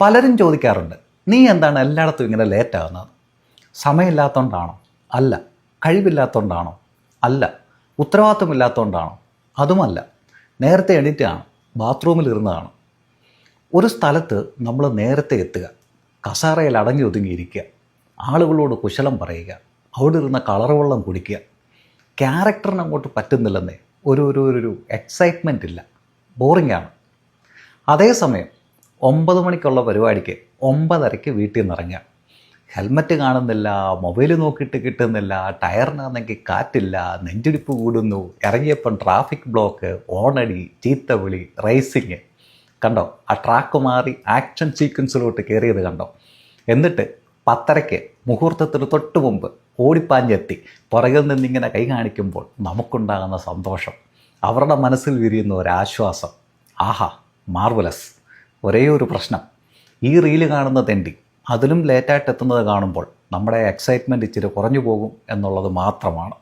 പലരും ചോദിക്കാറുണ്ട്, നീ എന്താണ് എല്ലായിടത്തും ഇങ്ങനെ ലേറ്റ് ആകുന്നത്? സമയമില്ലാത്തതുകൊണ്ടാണോ? അല്ല. കഴിവില്ലാത്തതുകൊണ്ടാണോ? അല്ല. ഉത്തരവാദിത്വമില്ലാത്തതുകൊണ്ടാണോ? അതുമല്ല. നേരത്തെ എണീറ്റാണ്, ബാത്റൂമിൽ ഇരുന്നതാണ്. ഒരു സ്ഥലത്ത് നമ്മൾ നേരത്തെ എത്തുക, കസേരയിൽ അടങ്ങി ഒതുങ്ങിയിരിക്കുക, ആളുകളോട് കുശലം പറയുക, അവിടെ ഇരുന്ന കളർ വെള്ളം കുടിക്കുക. ക്യാരക്ടറിന് അങ്ങോട്ട് പറ്റുന്നില്ലെന്നേ, ഒരു എക്സൈറ്റ്മെൻ്റ് ഇല്ല, ബോറിംഗാണ്. അതേസമയം 9 മണിക്കുള്ള പരിപാടിക്ക് 9:30 വീട്ടിൽ നിന്ന് ഇറങ്ങുക. ഹെൽമറ്റ് കാണുന്നില്ല, മൊബൈൽ നോക്കിയിട്ട് കിട്ടുന്നില്ല, ടയറിനാണെങ്കിൽ കാറ്റില്ല, നെഞ്ചിടിപ്പ് കൂടുന്നു, ഇറങ്ങിയപ്പം ട്രാഫിക് ബ്ലോക്ക്, ഓണടി, ചീത്തവിളി, റേസിങ്. കണ്ടോ? ആ ട്രാക്ക് മാറി ആക്ഷൻ സീക്വൻസിലോട്ട് കയറിയത് കണ്ടോ? എന്നിട്ട് 10:30 മുഹൂർത്തത്തിന് തൊട്ട് മുമ്പ് ഓടിപ്പാഞ്ഞെത്തി പുറകിൽ നിന്നിങ്ങനെ കൈ കാണിക്കുമ്പോൾ നമുക്കുണ്ടാകുന്ന സന്തോഷം, അവരുടെ മനസ്സിൽ വിരിയുന്ന ഒരാശ്വാസം, ആഹാ, മാർവലസ്. ഒരേ ഒരു പ്രശ്നം, ഈ റീല് കാണുന്ന തെണ്ടി അതിലും ലേറ്റായിട്ട് എത്തുന്നത് കാണുമ്പോൾ നമ്മുടെ എക്സൈറ്റ്മെൻറ്റ് ഇച്ചിരി കുറഞ്ഞു പോകും എന്നുള്ളത് മാത്രമാണ്.